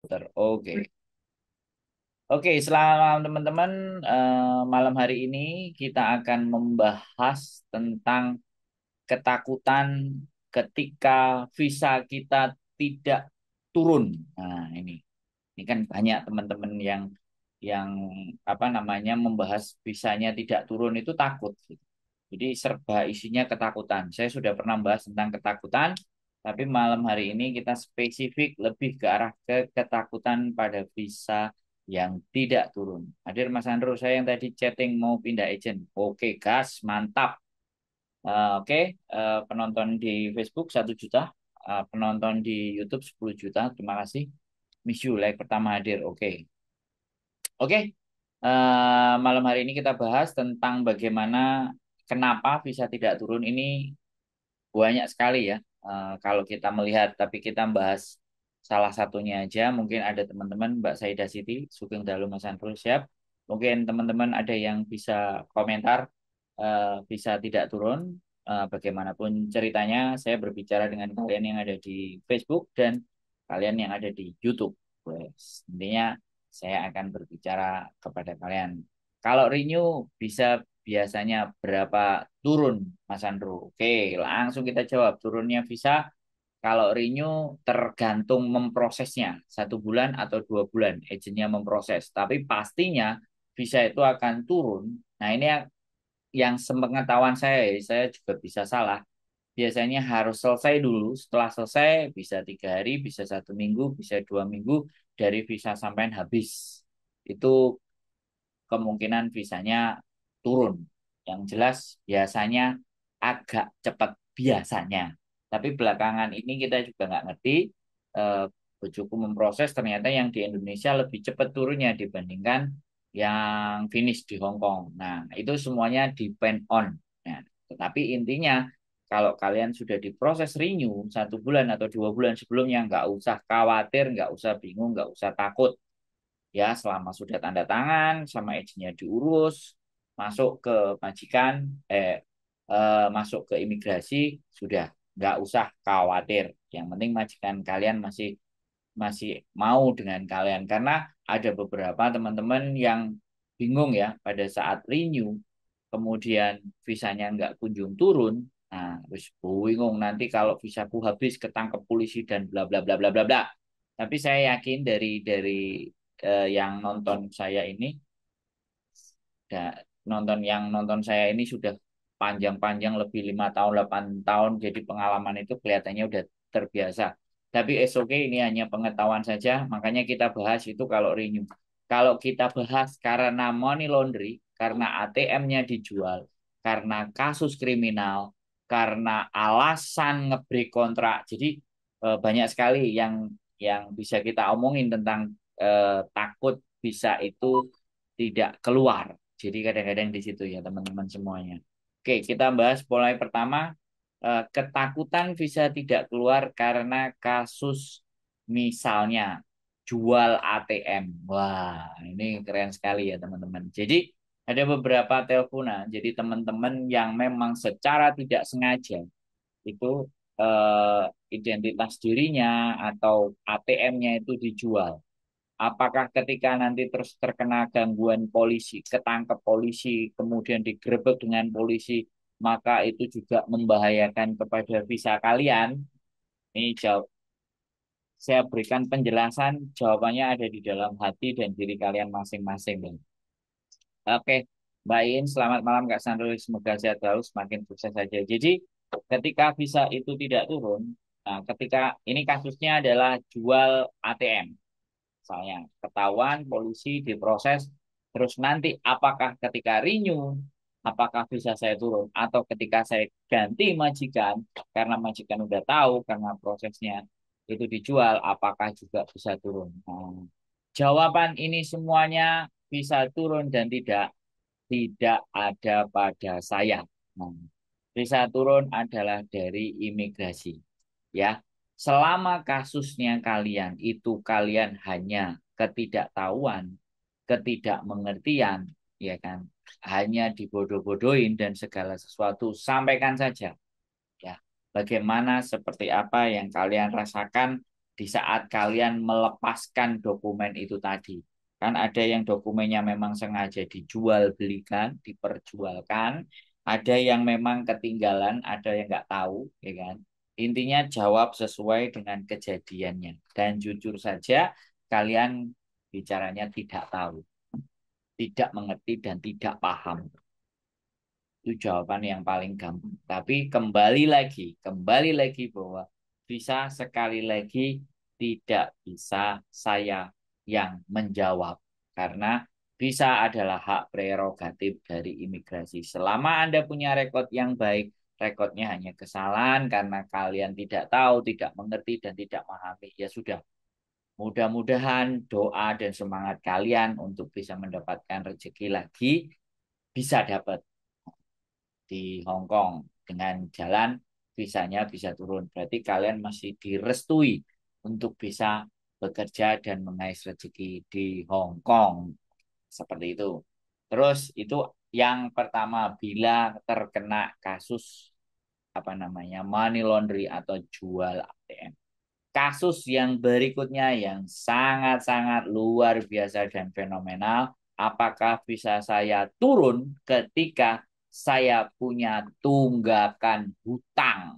Oke. Oke, selamat teman-teman. Malam hari ini kita akan membahas tentang ketakutan ketika visa kita tidak turun. Nah, ini kan banyak teman-teman yang apa namanya membahas visanya tidak turun itu takut, gitu. Jadi serba isinya ketakutan. Saya sudah pernah bahas tentang ketakutan, tapi malam hari ini kita spesifik lebih ke arah ke ketakutan pada visa yang tidak turun. Hadir Mas Andro, saya yang tadi chatting mau pindah agent. Oke, gas, mantap. Oke, penonton di Facebook 1 juta, penonton di YouTube 10 juta. Terima kasih. Miss you, like pertama hadir. Oke. Oke, malam hari ini kita bahas tentang bagaimana kenapa visa tidak turun ini banyak sekali ya. Kalau kita melihat, tapi kita bahas salah satunya aja. Mungkin ada teman-teman Mbak Saida Siti, Sugeng Dalu Mas Andrul siap. Mungkin teman-teman ada yang bisa komentar bisa tidak turun. Bagaimanapun ceritanya, saya berbicara dengan kalian yang ada di Facebook dan kalian yang ada di YouTube. Wes, intinya saya akan berbicara kepada kalian. Kalau renew bisa biasanya berapa turun, Mas Andro? Oke, langsung kita jawab. Turunnya visa kalau renew tergantung memprosesnya. 1 bulan atau 2 bulan agennya memproses. Tapi pastinya visa itu akan turun. Nah ini yang sepengetahuan saya juga bisa salah. Biasanya harus selesai dulu. Setelah selesai bisa 3 hari, bisa 1 minggu, bisa 2 minggu dari visa sampai habis. Itu kemungkinan visanya turun. Yang jelas biasanya agak cepat biasanya. Tapi belakangan ini kita juga nggak ngerti. Eh, Bejuku memproses ternyata yang di Indonesia lebih cepat turunnya dibandingkan yang finish di Hong Kong. Nah, itu semuanya depend on. Nah, tetapi intinya kalau kalian sudah diproses renew 1 bulan atau 2 bulan sebelumnya, nggak usah khawatir, nggak usah bingung, nggak usah takut ya selama sudah tanda tangan sama izinnya diurus masuk ke majikan masuk ke imigrasi sudah nggak usah khawatir yang penting majikan kalian masih masih mau dengan kalian karena ada beberapa teman-teman yang bingung ya pada saat renew kemudian visanya nggak kunjung turun. Nah, terus bingung nanti kalau visaku habis ketangkep polisi dan bla bla bla bla bla bla. Tapi saya yakin dari yang nonton saya ini, nonton yang nonton saya ini sudah panjang-panjang lebih 5 tahun, 8 tahun, jadi pengalaman itu kelihatannya udah terbiasa. Tapi okay, ini hanya pengetahuan saja, makanya kita bahas itu kalau renew. Kalau kita bahas karena money laundry, karena ATM-nya dijual, karena kasus kriminal, karena alasan ngebreak kontrak. Jadi banyak sekali yang bisa kita omongin tentang takut bisa itu tidak keluar. Jadi kadang-kadang di situ ya teman-teman semuanya. Oke, kita bahas mulai pertama ketakutan bisa tidak keluar karena kasus misalnya jual ATM. Wah, ini keren sekali ya teman-teman. Jadi ada beberapa teleponan. Jadi teman-teman yang memang secara tidak sengaja itu eh, identitas dirinya atau ATM-nya itu dijual. Apakah ketika nanti terus terkena gangguan polisi, ketangkep polisi, kemudian digerebek dengan polisi, maka itu juga membahayakan kepada visa kalian? Ini jawab, saya berikan penjelasan, jawabannya ada di dalam hati dan diri kalian masing-masing. Oke, Mbak In, selamat malam Kak Sandro, semoga sehat terus, semakin sukses saja. Jadi ketika visa itu tidak turun, nah ketika ini kasusnya adalah jual ATM. Misalnya ketahuan polisi diproses terus nanti apakah ketika renew apakah bisa saya turun atau ketika saya ganti majikan karena majikan udah tahu karena prosesnya itu dijual apakah juga bisa turun. Jawaban ini semuanya bisa turun dan tidak ada pada saya. Nah, bisa turun adalah dari imigrasi. Ya, selama kasusnya kalian itu kalian hanya ketidaktahuan, ketidakmengertian, ya kan, hanya dibodoh-bodohin dan segala sesuatu sampaikan saja. Ya, bagaimana seperti apa yang kalian rasakan di saat kalian melepaskan dokumen itu tadi. Kan ada yang dokumennya memang sengaja dijual belikan, diperjualkan, ada yang memang ketinggalan, ada yang nggak tahu, ya kan? Intinya jawab sesuai dengan kejadiannya. Dan jujur saja, kalian bicaranya tidak tahu, tidak mengerti, dan tidak paham. Itu jawaban yang paling gampang. Tapi kembali lagi bahwa bisa sekali lagi tidak bisa saya yang menjawab. Karena bisa adalah hak prerogatif dari imigrasi. Selama Anda punya rekod yang baik, rekodnya hanya kesalahan karena kalian tidak tahu, tidak mengerti, dan tidak memahami. Ya sudah, mudah-mudahan doa dan semangat kalian untuk bisa mendapatkan rezeki lagi bisa dapat di Hong Kong dengan jalan visanya bisa turun. Berarti kalian masih direstui untuk bisa bekerja dan mengais rezeki di Hong Kong. Seperti itu. Terus itu yang pertama bila terkena kasus apa namanya money laundry atau jual ATM. Kasus yang berikutnya yang sangat-sangat luar biasa dan fenomenal, apakah bisa saya turun ketika saya punya tunggakan hutang?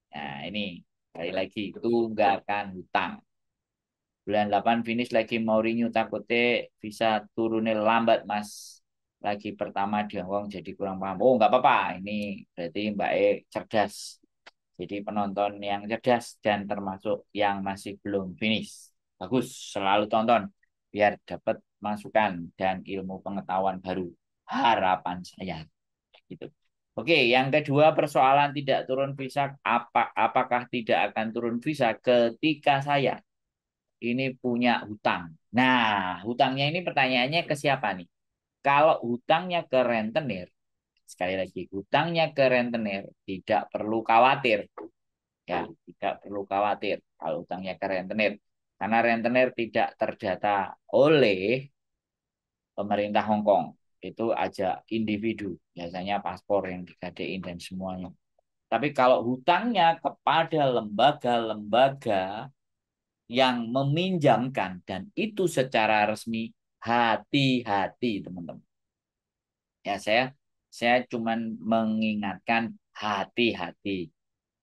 Nah, ini sekali lagi tunggakan hutang. Bulan 8 finish lagi Mourinho takutnya bisa turunnya lambat Mas. Lagi pertama di Hongkong jadi kurang paham. Oh nggak apa-apa, ini berarti Mbak E cerdas. Jadi penonton yang cerdas dan termasuk yang masih belum finish. Bagus, selalu tonton biar dapat masukan dan ilmu pengetahuan baru. Harapan saya gitu. Oke, yang kedua persoalan tidak turun visa apakah tidak akan turun visa ketika saya ini punya hutang. Nah, hutangnya ini pertanyaannya ke siapa nih? Kalau hutangnya ke rentenir, sekali lagi, hutangnya ke rentenir tidak perlu khawatir. Ya, tidak perlu khawatir kalau hutangnya ke rentenir. Karena rentenir tidak terdata oleh pemerintah Hong Kong. Itu aja individu, biasanya paspor yang digadein dan semuanya. Tapi kalau hutangnya kepada lembaga-lembaga yang meminjamkan dan itu secara resmi, hati-hati teman-teman. Ya saya cuman mengingatkan hati-hati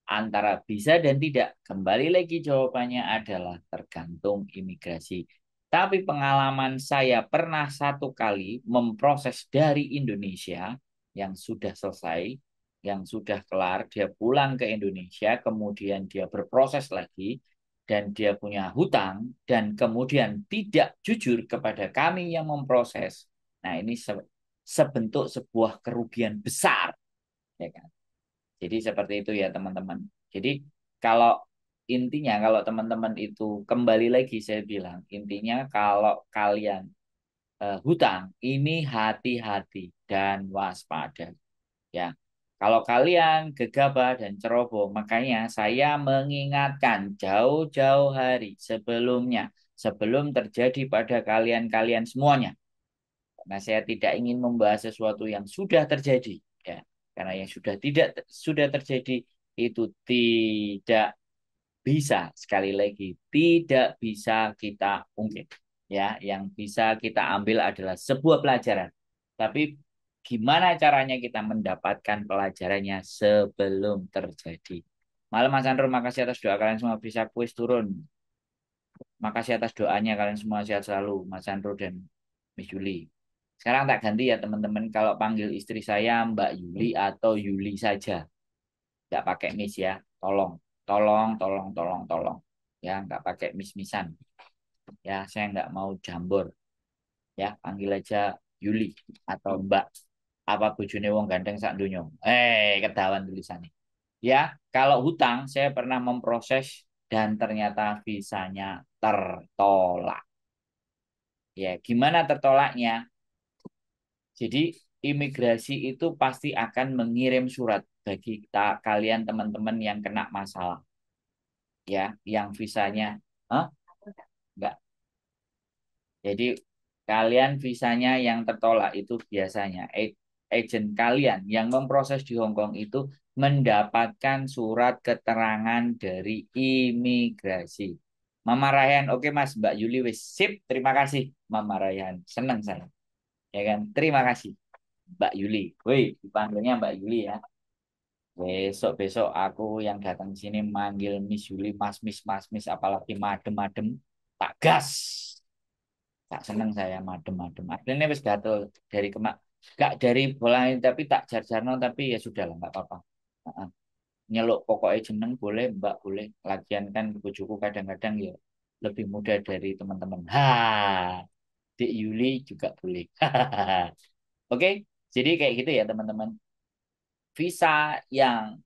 antara bisa dan tidak. Kembali lagi jawabannya adalah tergantung imigrasi. Tapi pengalaman saya pernah satu kali memproses dari Indonesia yang sudah selesai, yang sudah kelar, dia pulang ke Indonesia, kemudian dia berproses lagi, dan dia punya hutang, dan kemudian tidak jujur kepada kami yang memproses. Nah ini sebentuk sebuah kerugian besar, ya kan? Jadi seperti itu ya teman-teman. Jadi kalau intinya kalau teman-teman itu kembali lagi saya bilang intinya kalau kalian hutang ini hati-hati dan waspada ya. Kalau kalian gegabah dan ceroboh makanya saya mengingatkan jauh-jauh hari sebelumnya sebelum terjadi pada kalian-kalian semuanya. Karena saya tidak ingin membahas sesuatu yang sudah terjadi ya. Karena yang sudah terjadi itu tidak bisa sekali lagi tidak bisa kita ungkit ya. Yang bisa kita ambil adalah sebuah pelajaran. Tapi gimana caranya kita mendapatkan pelajarannya sebelum terjadi. Malam Mas Andro, makasih atas doa kalian semua bisa kuis turun. Makasih atas doanya kalian semua sehat selalu, Mas Andro dan Miss Yuli. Sekarang tak ganti ya teman-teman, kalau panggil istri saya Mbak Yuli atau Yuli saja. Nggak pakai Miss ya, tolong. Tolong, tolong, tolong, tolong. Ya, nggak pakai Miss-missan. Ya, saya nggak mau jambor. Ya, panggil aja Yuli atau Mbak. Apa bojone wong ganteng sak dunyo. Ketahuan tulisannya. Ya, kalau hutang saya pernah memproses dan ternyata visanya tertolak. Ya, gimana tertolaknya? Jadi imigrasi itu pasti akan mengirim surat bagi kalian teman-teman yang kena masalah. Ya, yang visanya, Hah? Enggak. Jadi kalian visanya yang tertolak itu biasanya agen kalian yang memproses di Hong Kong itu mendapatkan surat keterangan dari imigrasi. Mama Rayhan, oke Mas, Mbak Yuli wis sip, terima kasih Mama Rayhan. Seneng saya. Ya kan? Terima kasih Mbak Yuli. Woi, dipanggilnya Mbak Yuli ya. Besok-besok aku yang datang sini manggil Miss Yuli, Mas Miss, apalagi madem-madem, tak gas. Tak seneng saya madem-madem. Akhirnya wis gatel dari kemak, gak dari bola ini, tapi tak jar-jarno, tapi ya sudah lah, nggak apa-apa. Heeh. Nyeluk pokoknya jeneng boleh, Mbak boleh. Lagian kan bojoku kadang-kadang ya lebih muda dari teman-teman. Dik Yuli juga boleh. Oke, jadi kayak gitu ya teman-teman. Visa yang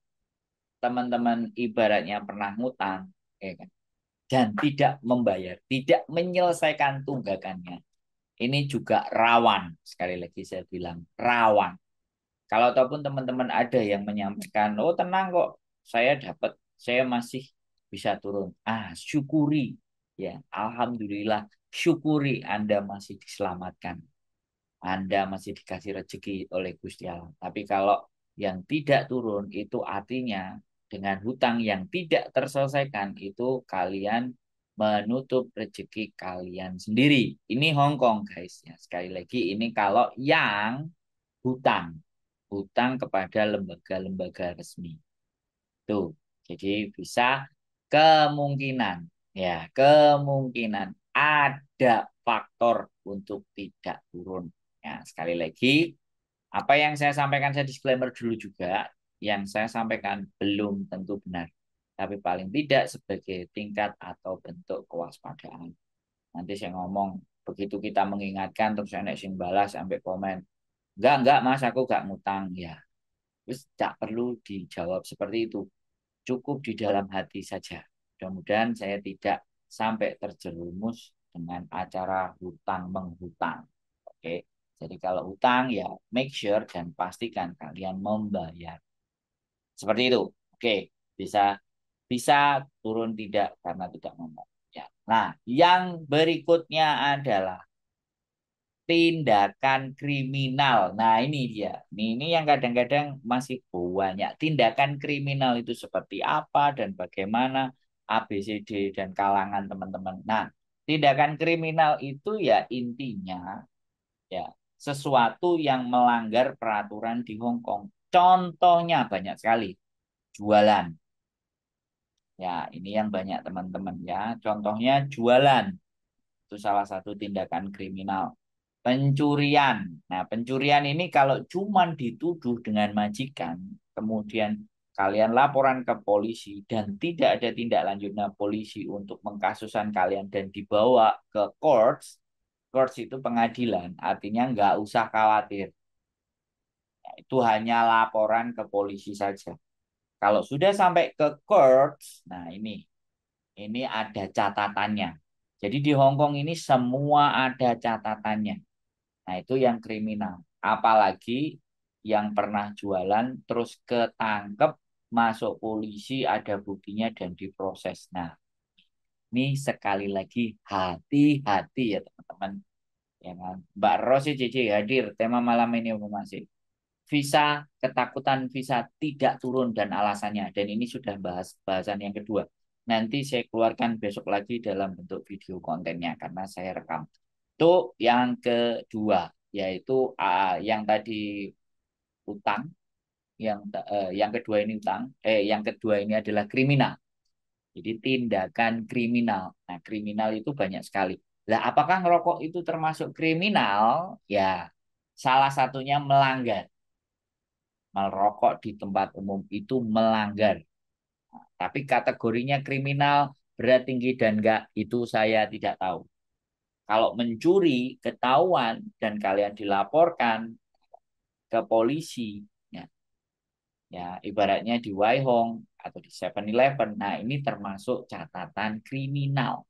teman-teman ibaratnya pernah ngutang, ya kan? Dan tidak membayar, tidak menyelesaikan tunggakannya. Ini juga rawan, sekali lagi saya bilang rawan. Kalau ataupun teman-teman ada yang menyampaikan, oh tenang kok, saya dapat, saya masih bisa turun. Syukuri, ya, alhamdulillah, syukuri Anda masih diselamatkan. Anda masih dikasih rezeki oleh Gusti Allah. Tapi kalau yang tidak turun itu artinya dengan hutang yang tidak terselesaikan itu kalian menutup rezeki kalian sendiri. Ini Hong Kong guys ya. Sekali lagi ini kalau yang hutang, hutang kepada lembaga-lembaga resmi. Tuh. Jadi bisa kemungkinan ya, kemungkinan ada faktor untuk tidak turun. Ya, sekali lagi apa yang saya sampaikan saya disclaimer dulu juga, yang saya sampaikan belum tentu benar. Tapi paling tidak sebagai tingkat atau bentuk kewaspadaan. Nanti saya ngomong begitu kita mengingatkan terus saya sing balas sampai komen. Enggak Mas, aku enggak ngutang ya. Terus tak perlu dijawab seperti itu, cukup di dalam hati saja. Mudah-mudahan saya tidak sampai terjerumus dengan acara hutang menghutang. Oke, jadi kalau hutang ya make sure dan pastikan kalian membayar. Seperti itu. Oke, bisa bisa turun tidak karena tidak ngomong. Ya. Nah, yang berikutnya adalah tindakan kriminal. Nah, ini dia. Ini yang kadang-kadang masih banyak. Tindakan kriminal itu seperti apa dan bagaimana ABCD dan kalangan teman-teman. Nah, tindakan kriminal itu ya intinya ya sesuatu yang melanggar peraturan di Hong Kong. Contohnya banyak sekali. Jualan. Ya, ini yang banyak teman-teman ya. Contohnya jualan. Itu salah satu tindakan kriminal. Pencurian. Nah, pencurian ini kalau cuman dituduh dengan majikan, kemudian kalian laporan ke polisi dan tidak ada tindak lanjutnya polisi untuk mengkasuskan kalian dan dibawa ke courts, courts itu pengadilan, artinya nggak usah khawatir. Nah, itu hanya laporan ke polisi saja. Kalau sudah sampai ke courts, nah ini ada catatannya. Jadi di Hong Kong ini semua ada catatannya. Nah, itu yang kriminal. Apalagi yang pernah jualan terus ketangkep, masuk polisi, ada buktinya dan diproses. Nah, ini sekali lagi hati-hati ya teman-teman. Ya kan? Mbak Rosi Cici hadir tema malam ini masih. Visa, ketakutan visa tidak turun dan alasannya. Dan ini sudah bahas bahasan yang kedua. Nanti saya keluarkan besok lagi dalam bentuk video kontennya karena saya rekam. Itu yang kedua, yaitu yang tadi utang, yang kedua ini utang, yang kedua ini adalah kriminal. Jadi tindakan kriminal. Nah, kriminal itu banyak sekali. Lah, apakah ngerokok itu termasuk kriminal? Ya, salah satunya melanggar. Merokok di tempat umum itu melanggar. Tapi kategorinya kriminal, berat, tinggi, dan enggak, itu saya tidak tahu. Kalau mencuri, ketahuan, dan kalian dilaporkan ke polisi, ya, ya ibaratnya di Waihong atau di 7-Eleven, nah ini termasuk catatan kriminal.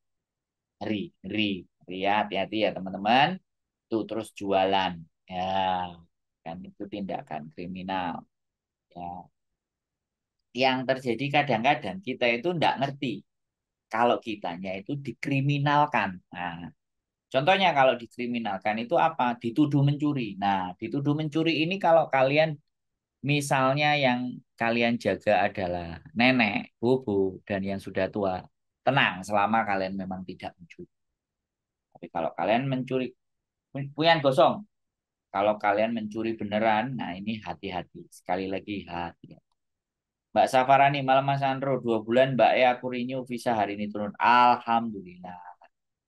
Ngeri, ngeri, ngeri ya, hati-hati ya teman-teman. Tuh terus jualan, ya kan itu tindakan kriminal. Ya, yang terjadi kadang-kadang kita itu tidak ngerti kalau kitanya itu dikriminalkan. Nah, contohnya kalau dikriminalkan itu apa? Dituduh mencuri. Nah, dituduh mencuri ini kalau kalian Misalnya yang kalian jaga adalah nenek, bobo, dan yang sudah tua, tenang selama kalian memang tidak mencuri. Tapi kalau kalian mencuri, punya gosong. Kalau kalian mencuri beneran, nah ini hati-hati. Sekali lagi hati. Mbak Safarani, malam Mas Andro, 2 bulan Mbak aku renew visa hari ini turun. Alhamdulillah.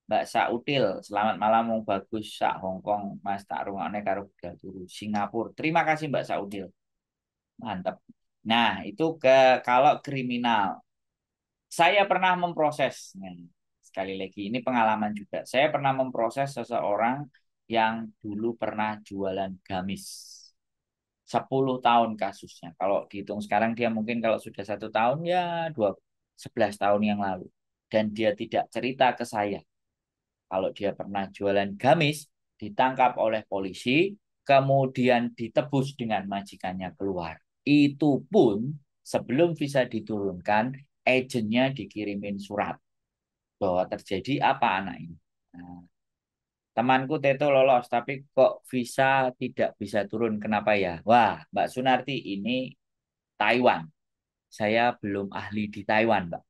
Mbak Sautil, selamat malam mau bagus sak Hongkong Mas tak rungokne karo budal turu Singapura. Terima kasih Mbak Sautil. Mantap. Nah, itu kalau kriminal. Saya pernah memproses. Nah, sekali lagi ini pengalaman juga. Saya pernah memproses seseorang yang dulu pernah jualan gamis. 10 tahun kasusnya. Kalau dihitung sekarang dia mungkin kalau sudah 1 tahun ya 11 tahun yang lalu. Dan dia tidak cerita ke saya. Kalau dia pernah jualan gamis, ditangkap oleh polisi, kemudian ditebus dengan majikannya keluar. Itu pun sebelum visa diturunkan, agennya dikirimin surat bahwa terjadi apa anak ini. Nah, temanku Teto lolos, tapi kok visa tidak bisa turun. Kenapa ya? Wah, Mbak Sunarti, ini Taiwan. Saya belum ahli di Taiwan, Mbak.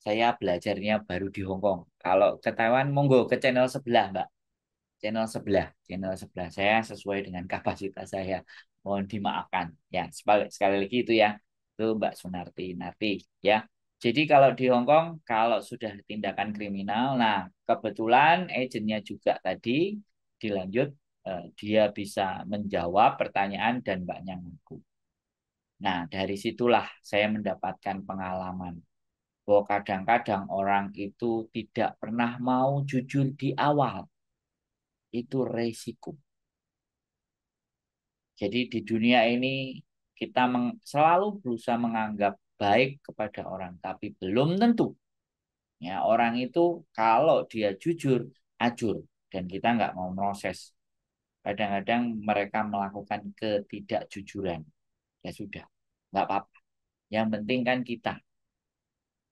Saya belajarnya baru di Hong Kong. Kalau ke Taiwan, monggo ke channel sebelah, Mbak. Channel sebelah saya sesuai dengan kapasitas saya. Mohon dimaafkan. Ya, sekali lagi itu ya. Itu Mbak Sunarti Narti ya. Jadi kalau di Hong Kong, kalau sudah tindakan kriminal, nah kebetulan agennya juga tadi dilanjut, dia bisa menjawab pertanyaan dan Mbaknya ngaku. Nah, dari situlah saya mendapatkan pengalaman bahwa kadang-kadang orang itu tidak pernah mau jujur di awal. Itu resiko. Jadi di dunia ini kita selalu berusaha menganggap baik kepada orang, tapi belum tentu. Ya, orang itu kalau dia jujur, ajur, dan kita nggak mau proses. Kadang-kadang mereka melakukan ketidakjujuran. Ya sudah, nggak apa-apa. Yang penting kan kita.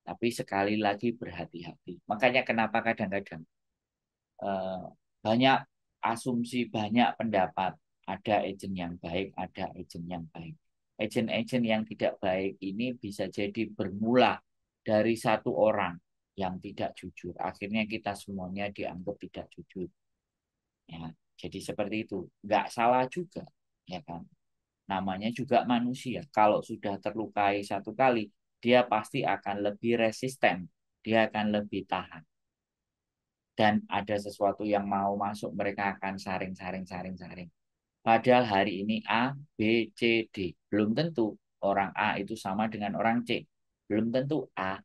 Tapi sekali lagi berhati-hati. Makanya kenapa kadang-kadang eh, banyak asumsi, banyak pendapat. Ada agen yang baik, ada agen yang baik. Agen-agen yang tidak baik ini bisa jadi bermula dari satu orang yang tidak jujur. Akhirnya kita semuanya dianggap tidak jujur. Ya, jadi seperti itu. Nggak salah juga, ya kan? Namanya juga manusia. Kalau sudah terlukai satu kali, dia pasti akan lebih resisten. Dia akan lebih tahan dan ada sesuatu yang mau masuk mereka akan saring. Padahal hari ini A, B, C, D. Belum tentu orang A itu sama dengan orang C. Belum tentu A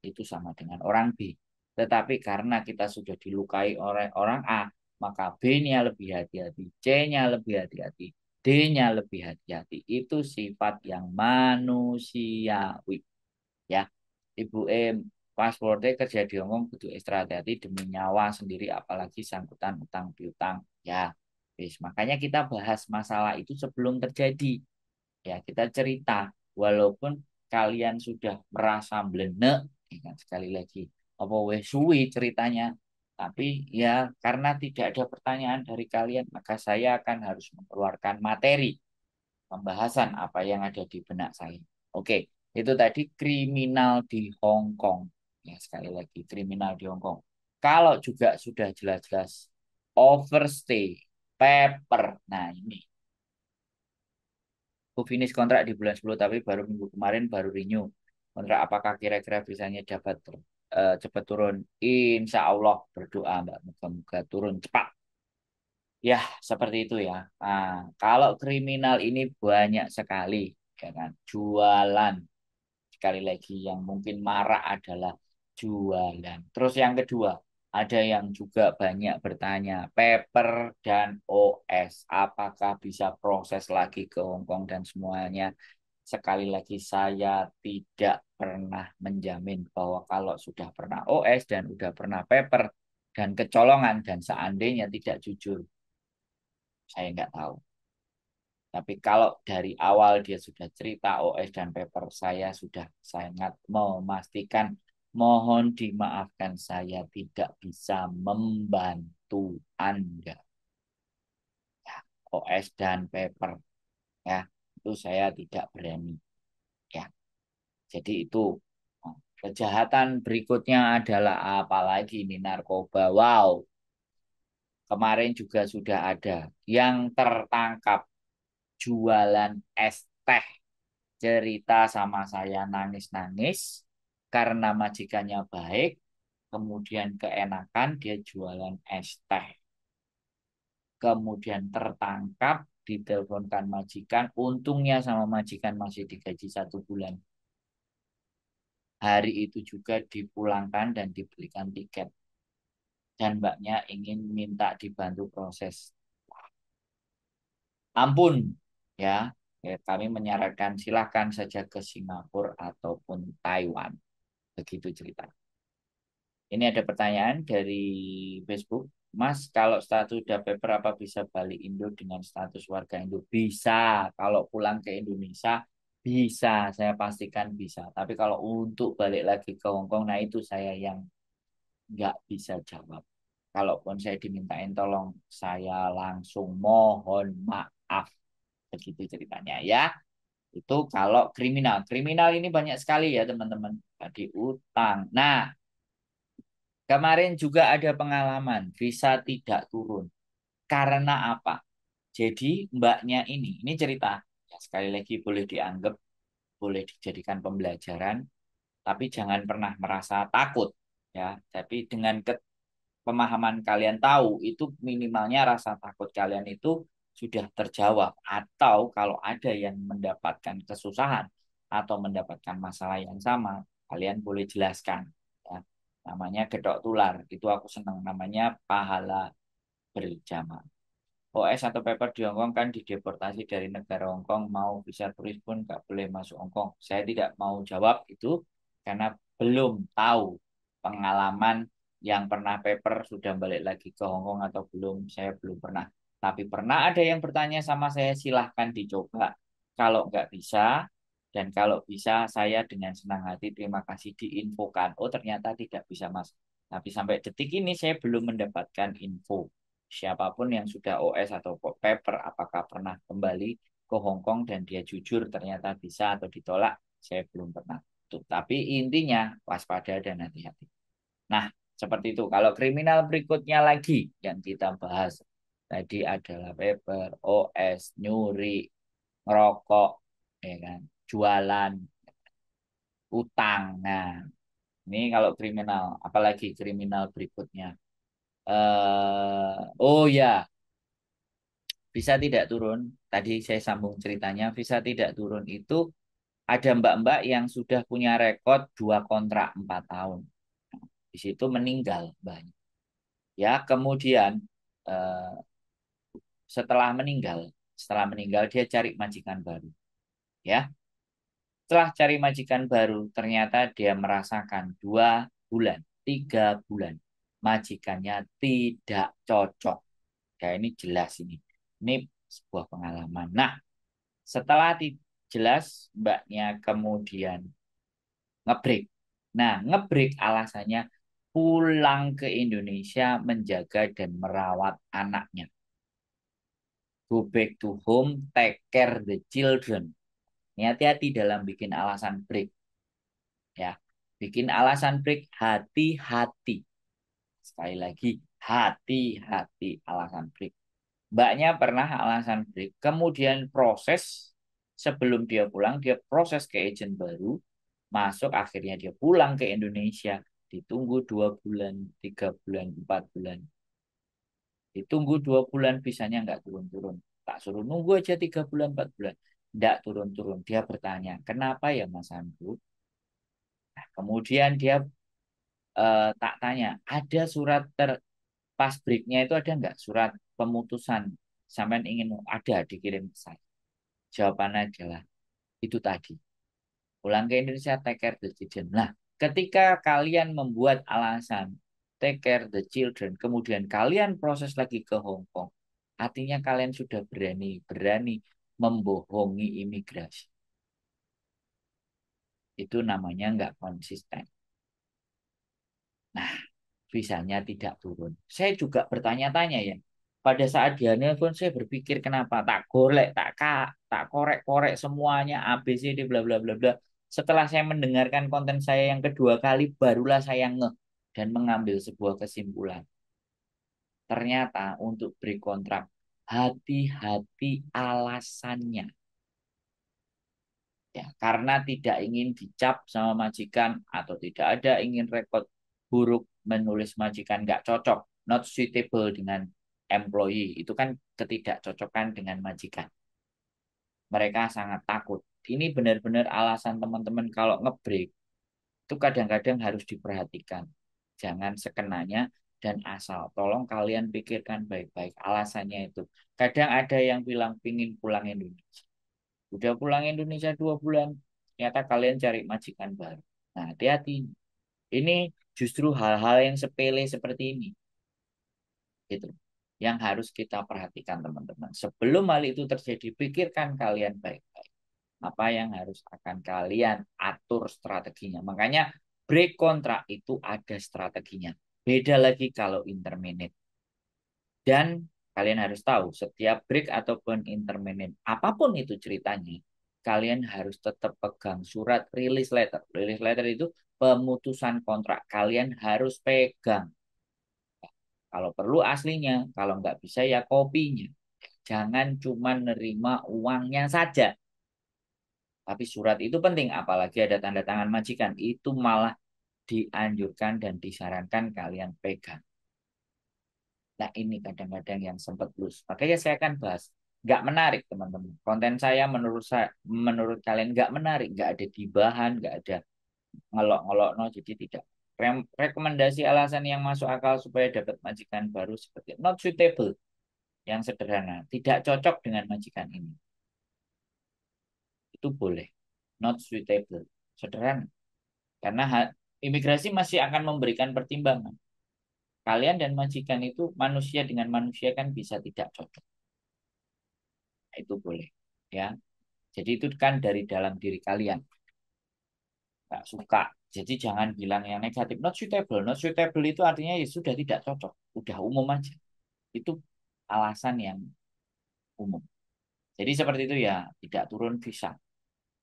itu sama dengan orang B. Tetapi karena kita sudah dilukai oleh orang A, maka B-nya lebih hati-hati, C-nya lebih hati-hati, D-nya lebih hati-hati. Itu sifat yang manusiawi. Ya, Ibu paspornya kerja di Hongkong kudu ekstra hati-hati demi nyawa sendiri apalagi sangkutan utang piutang ya. Wis, makanya kita bahas masalah itu sebelum terjadi. Ya, kita cerita walaupun kalian sudah merasa blenek, ya kan, sekali lagi apa wes suwi ceritanya. Tapi ya karena tidak ada pertanyaan dari kalian, maka saya akan harus mengeluarkan materi pembahasan apa yang ada di benak saya. Oke, itu tadi kriminal di Hong Kong. Ya, sekali lagi kriminal di Hong Kong. Kalau juga sudah jelas-jelas overstay, paper. Nah, ini aku finish kontrak di bulan 10 tapi baru minggu kemarin baru renew. Kontrak apakah kira-kira bisanya dapat cepat turun? Insya Allah berdoa Mbak, moga-moga turun cepat. Ya, seperti itu ya. Nah, kalau kriminal ini banyak sekali, ya kan? Jualan. Sekali lagi yang mungkin marak adalah jualan. Terus yang kedua, ada yang juga banyak bertanya, paper dan OS, apakah bisa proses lagi ke Hongkong dan semuanya? Sekali lagi saya tidak pernah menjamin bahwa kalau sudah pernah OS dan sudah pernah paper dan kecolongan dan seandainya tidak jujur, saya nggak tahu. Tapi kalau dari awal dia sudah cerita OS dan paper, saya sudah sangat memastikan, mohon dimaafkan saya tidak bisa membantu Anda. Ya, OS dan paper ya, itu itu saya tidak berani. Ya, jadi itu. Oh, kejahatan berikutnya adalah apalagi ini narkoba. Wow, kemarin juga sudah ada yang tertangkap jualan es teh. Cerita sama saya nangis-nangis karena majikannya baik, kemudian keenakan dia jualan es teh. Kemudian tertangkap, diteleponkan majikan, untungnya sama majikan masih digaji 1 bulan. Hari itu juga dipulangkan dan dibelikan tiket. Dan mbaknya ingin minta dibantu proses. Ampun, ya. Ya, kami menyarankan silahkan saja ke Singapura ataupun Taiwan. Begitu cerita. Ini ada pertanyaan dari Facebook. Mas, kalau status udah paper apa bisa balik Indo dengan status warga Indo? Bisa. Kalau pulang ke Indonesia, bisa. Saya pastikan bisa. Tapi kalau untuk balik lagi ke Hong Kong, nah itu saya yang nggak bisa jawab. Kalaupun saya dimintain tolong, saya langsung mohon maaf. Begitu ceritanya ya. Itu kalau kriminal. Kriminal ini banyak sekali ya teman-teman. Tadi utang. Nah, kemarin juga ada pengalaman visa tidak turun. Karena apa? Jadi mbaknya ini cerita. Ya, sekali lagi boleh dianggap, boleh dijadikan pembelajaran, tapi jangan pernah merasa takut. Ya, tapi dengan pemahaman kalian tahu, itu minimalnya rasa takut kalian itu sudah terjawab. Atau kalau ada yang mendapatkan kesusahan atau mendapatkan masalah yang sama, kalian boleh jelaskan. Ya. Namanya gedok tular. Itu aku senang. Namanya pahala berjamaah. OS atau paper di Hongkong kan dideportasi dari negara Hongkong, mau visa turis pun nggak boleh masuk Hongkong. Saya tidak mau jawab itu karena belum tahu pengalaman yang pernah paper sudah balik lagi ke Hongkong atau belum. Saya belum pernah. Tapi pernah ada yang bertanya sama saya, silahkan dicoba. Kalau nggak bisa, dan kalau bisa saya dengan senang hati terima kasih diinfokan. Oh ternyata tidak bisa Mas. Tapi sampai detik ini saya belum mendapatkan info siapapun yang sudah OS atau paper apakah pernah kembali ke Hong Kong dan dia jujur ternyata bisa atau ditolak, saya belum pernah. Tuh, tapi intinya waspada dan hati-hati. Nah, seperti itu. Kalau kriminal berikutnya lagi yang kita bahas tadi adalah paper, OS, nyuri, ngerokok, ya kan, jualan, utang. Nah, ini kalau kriminal, apalagi kriminal berikutnya. Oh ya, visa tidak turun. Tadi saya sambung ceritanya, visa tidak turun itu ada mbak-mbak yang sudah punya rekod 2 kontrak 4 tahun. Di situ meninggal banyak. Ya, kemudian eh, setelah meninggal, setelah meninggal dia cari majikan baru. Ya, setelah cari majikan baru, ternyata dia merasakan 2 bulan, 3 bulan majikannya tidak cocok. Ya, ini jelas ini. Ini sebuah pengalaman. Nah, setelah jelas, mbaknya kemudian ngebreak. Nah, ngebreak alasannya pulang ke Indonesia menjaga dan merawat anaknya. Go back to home, take care the children. Ini hati-hati dalam bikin alasan break. Ya, bikin alasan break hati-hati. Sekali lagi, hati-hati alasan break. Mbaknya pernah alasan break, kemudian proses sebelum dia pulang, dia proses ke agent baru, masuk akhirnya dia pulang ke Indonesia, ditunggu 2 bulan, 3 bulan, 4 bulan, ditunggu 2 bulan, visanya nggak turun-turun, tak suruh nunggu aja 3 bulan, 4 bulan, nggak turun-turun. Dia bertanya, kenapa ya Mas Andrew? Nah, kemudian dia tak tanya, ada surat pas breaknya itu ada nggak surat pemutusan sampai ingin ada dikirim ke saya. Jawabannya adalah itu tadi. Pulang ke Indonesia, take care the children. Nah, ketika kalian membuat alasan take care the children, kemudian kalian proses lagi ke Hong Kong, artinya kalian sudah berani membohongi imigrasi. Itu namanya nggak konsisten. Nah, visanya tidak turun. Saya juga bertanya-tanya ya, Pada saat dia nelpon saya berpikir kenapa tak golek, tak korek-korek semuanya A B C D bla bla bla bla. Setelah saya mendengarkan konten saya yang kedua kali barulah saya ngeh dan mengambil sebuah kesimpulan. Ternyata untuk break kontrak hati-hati alasannya. Ya, karena tidak ingin dicap sama majikan atau tidak ada ingin rekod buruk menulis majikan nggak cocok, not suitable dengan employee. Itu kan ketidakcocokan dengan majikan. Mereka sangat takut. Ini benar-benar alasan teman-teman kalau ngebreak itu kadang-kadang harus diperhatikan. Jangan sekenanya dan asal. Tolong kalian pikirkan baik-baik alasannya itu. Kadang ada yang bilang pingin pulang Indonesia. Udah pulang Indonesia 2 bulan, ternyata kalian cari majikan baru. Nah, hati-hati. Ini justru hal-hal yang sepele seperti ini, gitu, yang harus kita perhatikan teman-teman. Sebelum hal itu terjadi, pikirkan kalian baik-baik. Apa yang harus akan kalian atur strateginya. Makanya break kontrak itu ada strateginya. Beda lagi kalau interminate. Dan kalian harus tahu, setiap break ataupun intermittent, apapun itu ceritanya, kalian harus tetap pegang surat release letter. Release letter itu pemutusan kontrak. Kalian harus pegang. Kalau perlu aslinya, kalau nggak bisa ya kopinya. Jangan cuma nerima uangnya saja. Tapi surat itu penting, apalagi ada tanda tangan majikan. Itu malah dianjurkan dan disarankan kalian pegang. Nah ini kadang-kadang yang sempat plus. Makanya saya akan bahas. Nggak menarik teman-teman. Konten saya, menurut kalian nggak menarik. Nggak ada gibahan, nggak ada ngelok-ngelok. No, jadi tidak. Rekomendasi alasan yang masuk akal supaya dapat majikan baru seperti not suitable. Yang sederhana. Tidak cocok dengan majikan ini. Itu boleh. Not suitable. Sederhana. Karena imigrasi masih akan memberikan pertimbangan. Kalian dan majikan itu manusia dengan manusia kan bisa tidak cocok. Itu boleh ya. Jadi itu kan dari dalam diri kalian nggak suka. Jadi jangan bilang yang negatif. Not suitable. Not suitable itu artinya ya sudah tidak cocok. Udah umum aja. Itu alasan yang umum. Jadi seperti itu ya. Tidak turun visa.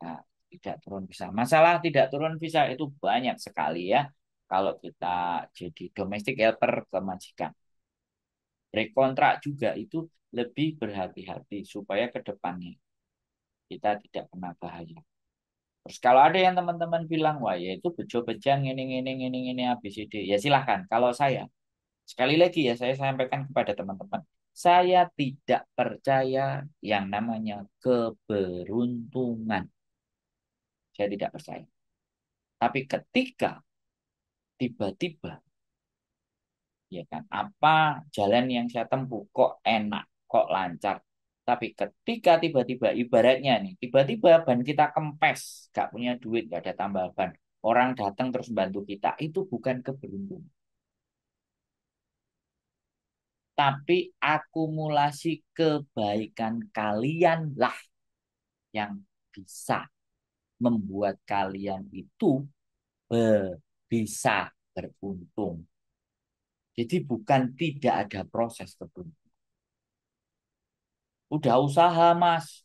Nah, tidak turun visa. Masalah tidak turun visa itu banyak sekali ya. Kalau kita jadi domestic helper ke majikan. Break kontrak juga itu lebih berhati-hati supaya ke depannya kita tidak kena bahaya. Terus kalau ada yang teman-teman bilang, wah ya itu bejo-bejang ini ABCD. Ya silahkan. Kalau saya, sekali lagi ya saya sampaikan kepada teman-teman. Saya tidak percaya yang namanya keberuntungan. Saya tidak percaya. Tapi ketika tiba-tiba, ya kan, apa jalan yang saya tempuh kok enak, kok lancar. Tapi ketika tiba-tiba ibaratnya nih, tiba-tiba ban kita kempes, gak punya duit, gak ada tambal ban. Orang datang terus bantu kita, itu bukan keberuntungan. Tapi akumulasi kebaikan kalian lah yang bisa membuat kalian itu bisa beruntung. Jadi bukan tidak ada proses keberuntungan. Udah usaha mas,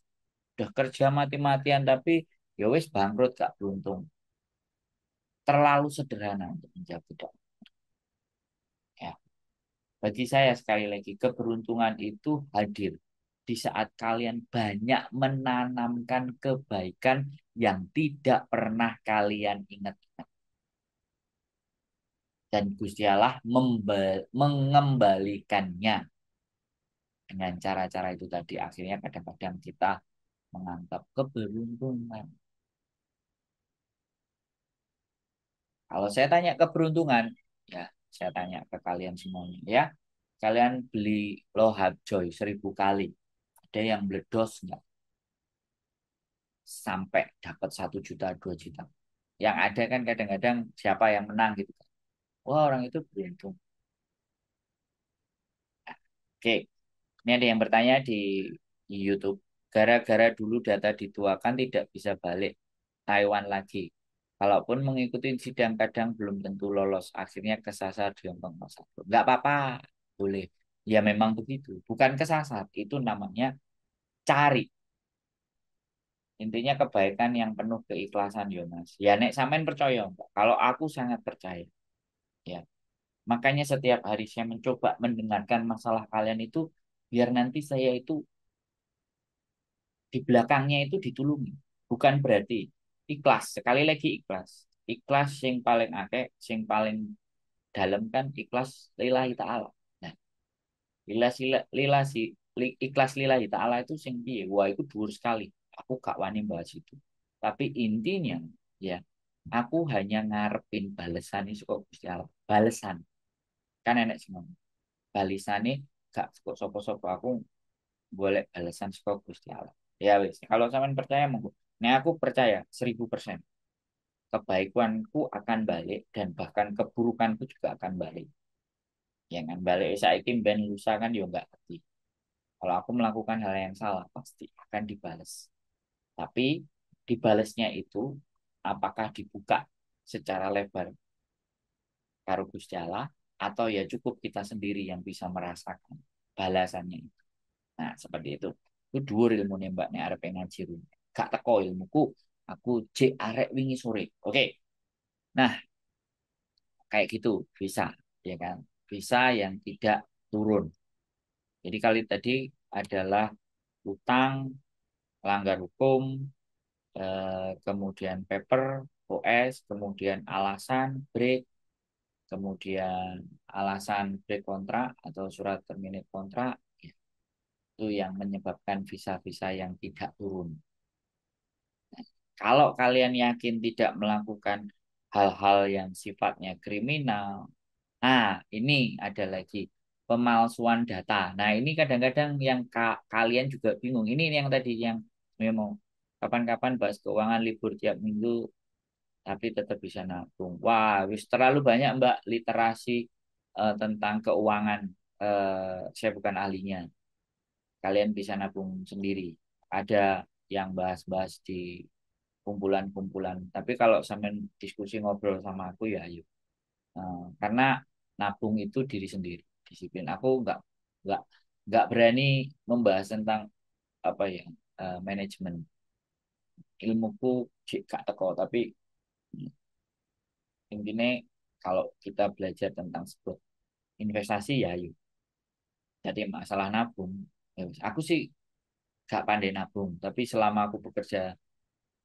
udah kerja mati-matian tapi ya wis bangkrut gak beruntung. Terlalu sederhana untuk menjawab itu. Ya, bagi saya sekali lagi keberuntungan itu hadir di saat kalian banyak menanamkan kebaikan yang tidak pernah kalian ingat. Dan Gusti Allah mengembalikannya dengan cara-cara itu tadi. Akhirnya kadang-kadang kita menganggap keberuntungan. Kalau saya tanya keberuntungan, ya saya tanya ke kalian semuanya ya. Kalian beli Lohab Joy 1.000 kali. Ada yang bledos nggak? Sampai dapat 1 juta, 2 juta. Yang ada kan kadang-kadang siapa yang menang gitu kan. Wah orang itu beruntung. Oke, ini ada yang bertanya di YouTube. Gara-gara dulu data dituakan tidak bisa balik Taiwan lagi. Kalaupun mengikuti sidang kadang belum tentu lolos. Akhirnya kesasar di Hongkong. Nggak apa-apa. Boleh. Ya memang begitu. Bukan kesasar, itu namanya cari. Intinya kebaikan yang penuh keikhlasan yo Mas. Ya nek sampean percaya Mbak. Kalau aku sangat percaya. Ya. Makanya setiap hari saya mencoba mendengarkan masalah kalian itu biar nanti saya itu di belakangnya itu ditulungi. Bukan berarti ikhlas. Sekali lagi ikhlas. Ikhlas yang paling akeh, yang paling dalam kan ikhlas lillahi ta'ala. Nah, ikhlas lillahi ta'ala itu sing piye? Wah, itu dhuwur sekali. Aku gak wani bahas itu. Tapi intinya ya, aku hanya ngarepin balesan itu kok Gusti Allah. Balesan. Kan enek sing ngomong. Balisane gak kok sapa-sapa aku boleh balasan saka Gusti Allah. Ya wis, kalau sampean percaya monggo. Nah, aku percaya 1000%. Kebaikanku akan balik dan bahkan keburukanku juga akan balik. Ya kan balik saiki ben lusa kan yo enggak ngerti. Kalau aku melakukan hal yang salah pasti akan dibales. Tapi dibalesnya itu apakah dibuka secara lebar karo Gusti Allah atau ya cukup kita sendiri yang bisa merasakan balasannya itu. Nah, seperti itu. Itu dhuwur ilmune Mbak nek arep ngaji rune. Gak teko ilmuku, aku cek arek wingi sore. Oke. Nah, kayak gitu bisa, ya kan? Bisa yang tidak turun. Jadi kali tadi adalah utang, langgar hukum, kemudian paper, OS, kemudian alasan break, kemudian alasan break kontrak atau surat terminate kontrak, ya, itu yang menyebabkan visa-visa yang tidak turun. Kalau kalian yakin tidak melakukan hal-hal yang sifatnya kriminal, nah ini ada lagi pemalsuan data. Nah ini kadang-kadang yang kalian juga bingung. Ini yang tadi yang memang kapan-kapan bahas keuangan libur tiap minggu, tapi tetap bisa nabung. Wah, wis terlalu banyak Mbak literasi tentang keuangan. Saya bukan ahlinya. Kalian bisa nabung sendiri. Ada yang bahas-bahas di kumpulan-kumpulan. Tapi kalau sampai diskusi ngobrol sama aku ya ayo. Karena nabung itu diri sendiri, disiplin. Aku nggak nggak berani membahas tentang apa ya manajemen. Ilmuku cek gak teko, tapi intinya kalau kita belajar tentang sebuah investasi ya ayo. Jadi masalah nabung, ya wis. Aku sih gak pandai nabung, tapi selama aku bekerja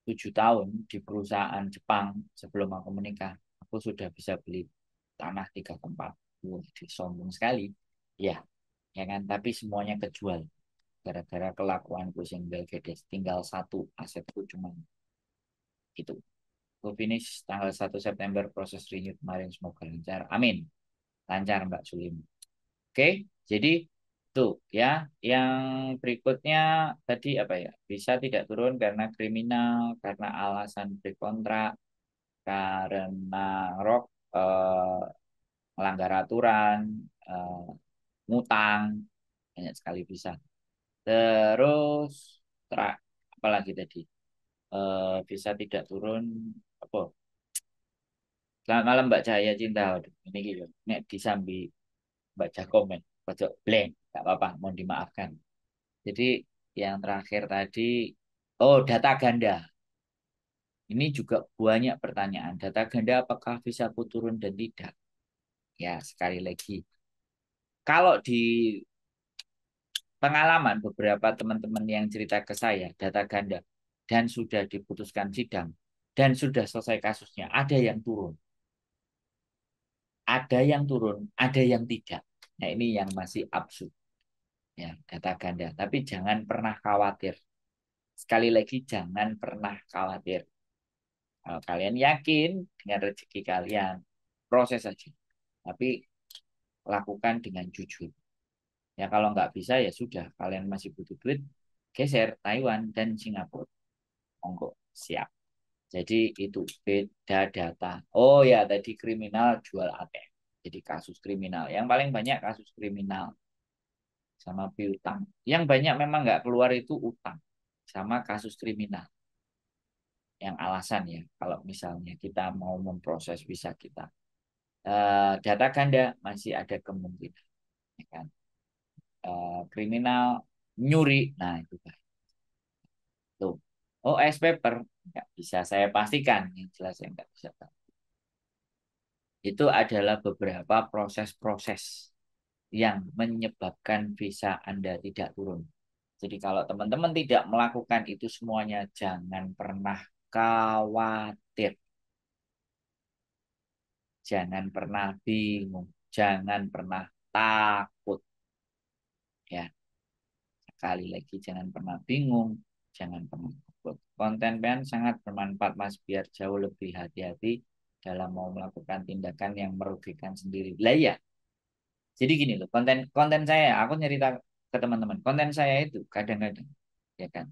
7 tahun di perusahaan Jepang sebelum aku menikah, aku sudah bisa beli tanah 3 tempat. Wah, sombong sekali. Ya, ya kan? Tapi semuanya kejual. Gara-gara kelakuanku single gedes. Tinggal satu asetku cuma itu. Aku finish tanggal 1 September proses renew kemarin. Semoga lancar. Amin. Lancar Mbak Sulim. Oke, jadi tuh ya. Yang berikutnya tadi apa ya? Bisa tidak turun karena kriminal, karena alasan berkontrak, karena rok eh, melanggar aturan, eh, ngutang, banyak sekali bisa. Terus apalagi tadi bisa tidak turun apa? Selamat malam Mbak Cahaya Cinta. Waduh, ini gitu. Nek disambi baca komen, baca blank, nggak apa-apa, mohon dimaafkan. Jadi yang terakhir tadi, oh data ganda. Ini juga banyak pertanyaan. Data ganda apakah bisa turun dan tidak? Ya sekali lagi, kalau di pengalaman beberapa teman-teman yang cerita ke saya, data ganda, dan sudah diputuskan sidang, dan sudah selesai kasusnya, ada yang turun. Ada yang turun, ada yang tidak. Nah ini yang masih absurd. Ya, data ganda. Tapi jangan pernah khawatir. Sekali lagi, jangan pernah khawatir. Kalau kalian yakin dengan rezeki kalian, proses saja. Tapi lakukan dengan jujur. Ya kalau nggak bisa ya sudah. Kalian masih butuh duit, geser Taiwan dan Singapura. Monggo, siap. Jadi itu beda data. Oh ya, tadi kriminal jual ATM. Jadi kasus kriminal. Yang paling banyak kasus kriminal sama piutang. Yang banyak memang nggak keluar itu utang sama kasus kriminal. Yang alasan ya, kalau misalnya kita mau memproses bisa kita. Data ganda masih ada kemungkinan. Ya kan? kriminal nyuri, nah itu Pak. Tuh. Oh, ice paper nggak bisa saya pastikan, yang jelas saya nggak bisa tahu. Itu adalah beberapa proses-proses yang menyebabkan visa Anda tidak turun. Jadi kalau teman-teman tidak melakukan itu semuanya, jangan pernah khawatir, jangan pernah bingung, jangan pernah takut. Ya, sekali lagi jangan pernah bingung, jangan pernah takut. Konten pen sangat bermanfaat Mas, biar jauh lebih hati-hati dalam mau melakukan tindakan yang merugikan sendiri. Lah ya, jadi gini loh, konten konten saya, aku cerita ke teman-teman, konten saya itu kadang-kadang, ya kan.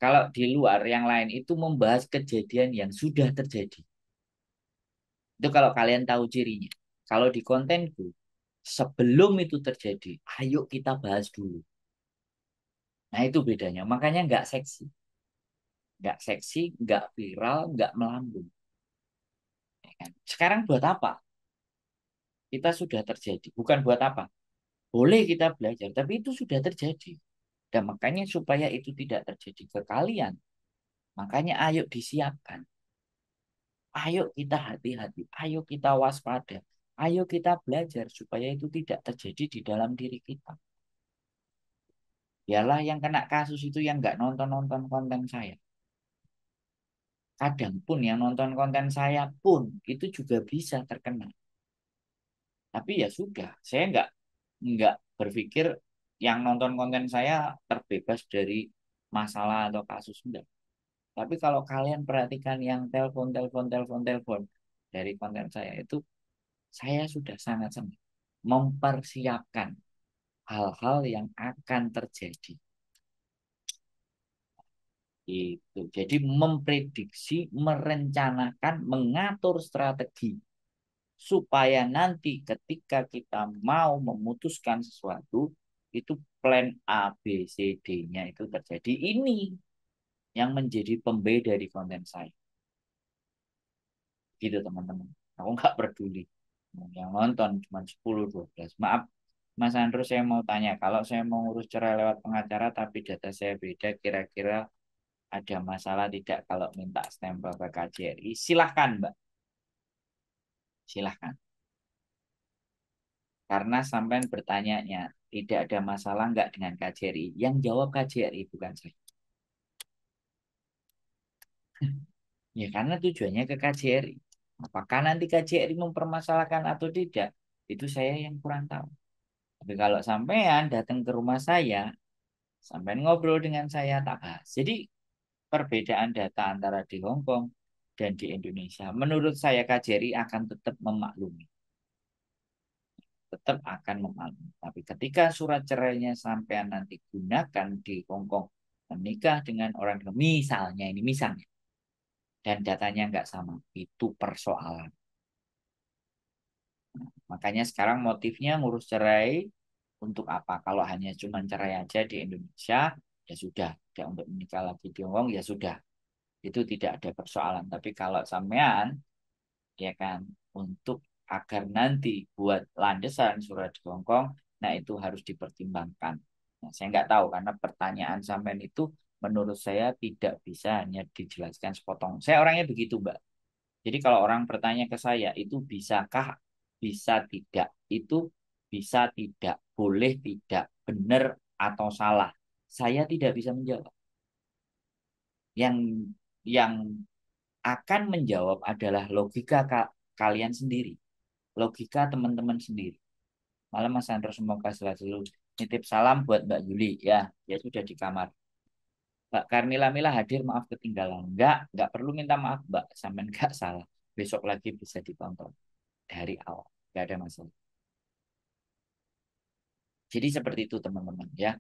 Kalau di luar yang lain itu membahas kejadian yang sudah terjadi. Itu kalau kalian tahu cirinya. Kalau di kontenku, sebelum itu terjadi, ayo kita bahas dulu. Nah itu bedanya. Makanya nggak seksi. Nggak seksi, nggak viral, nggak melambung. Ya kan? Sekarang buat apa? Kita sudah terjadi. Bukan buat apa. Boleh kita belajar, tapi itu sudah terjadi. Dan makanya supaya itu tidak terjadi ke kalian, makanya ayo disiapkan. Ayo kita hati-hati, ayo kita waspada, ayo kita belajar supaya itu tidak terjadi di dalam diri kita. Biarlah yang kena kasus itu yang nggak nonton-nonton konten saya. Kadang pun yang nonton konten saya pun itu juga bisa terkena. Tapi ya sudah, saya nggak berpikir yang nonton konten saya terbebas dari masalah atau kasus enggak. Tapi kalau kalian perhatikan yang telepon, telepon, telepon, telepon dari konten saya itu, saya sudah sangat-sangat mempersiapkan hal-hal yang akan terjadi. Itu. Jadi memprediksi, merencanakan, mengatur strategi supaya nanti ketika kita mau memutuskan sesuatu itu plan A, B, C, D-nya itu terjadi. Ini yang menjadi pembeda di konten saya. Gitu teman-teman. Aku nggak peduli. Yang nonton cuma 10-12. Maaf, Mas Andro, saya mau tanya. Kalau saya mau ngurus cerai lewat pengacara tapi data saya beda, kira-kira ada masalah tidak kalau minta stempel ke KJRI? Silahkan, Mbak. Silahkan. Karena sampean bertanyanya, tidak ada masalah nggak dengan KJRI? Yang jawab KJRI, bukan saya. Ya, karena tujuannya ke KJRI. Apakah nanti KJRI mempermasalahkan atau tidak? Itu saya yang kurang tahu. Tapi kalau sampean datang ke rumah saya, sampean ngobrol dengan saya, tak bahas. Jadi perbedaan data antara di Hong Kong dan di Indonesia, menurut saya KJRI akan tetap memaklumi. Tetap akan memaklumi. Tapi ketika surat cerainya sampean nanti gunakan di Hong Kong, menikah dengan orang misalnya ini misalnya, dan datanya nggak sama, itu persoalan. Makanya sekarang motifnya ngurus cerai untuk apa? Kalau hanya cuma cerai aja di Indonesia, ya sudah. Tidak untuk menikah lagi di Hongkong, ya sudah. Itu tidak ada persoalan. Tapi kalau sampean, ya kan, untuk agar nanti buat landasan surat di Hongkong, nah itu harus dipertimbangkan. Nah, saya nggak tahu karena pertanyaan sampean itu menurut saya tidak bisa hanya dijelaskan sepotong. Saya orangnya begitu, Mbak. Jadi kalau orang bertanya ke saya, itu bisakah, bisa tidak, itu bisa tidak, boleh tidak, benar atau salah. Saya tidak bisa menjawab. Yang yang akan menjawab adalah logika kalian sendiri, logika teman-teman sendiri. Malam Mas Sandro, semoga selalu nitip salam buat Mbak Yuli ya, ya sudah di kamar. Mbak Karmila Mila hadir, maaf ketinggalan. Enggak perlu minta maaf Mbak, sampai enggak salah. Besok lagi bisa ditonton dari awal, enggak ada masalah. Jadi seperti itu teman-teman ya.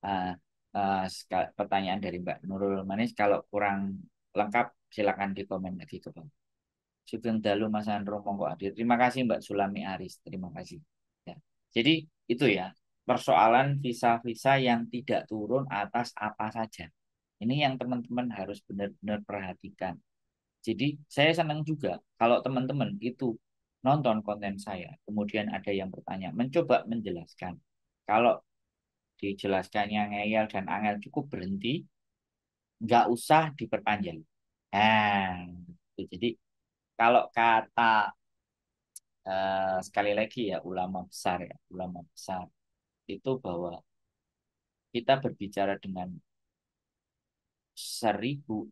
Ah, pertanyaan dari Mbak Nurul Manis, kalau kurang lengkap silakan di komen lagi ke Bang. Sugeng Dalu Mas Andro monggo hadir. Terima kasih Mbak Sulami Aris, terima kasih. Ya. Jadi itu ya, persoalan visa-visa yang tidak turun atas apa saja. Ini yang teman-teman harus benar-benar perhatikan. Jadi saya senang juga kalau teman-teman itu nonton konten saya, kemudian ada yang bertanya, mencoba menjelaskan. Kalau dijelaskannya ngeyel dan angel, cukup berhenti, nggak usah diperpanjang. Nah, gitu. Jadi kalau kata sekali lagi ya ulama besar itu bahwa kita berbicara dengan 1.000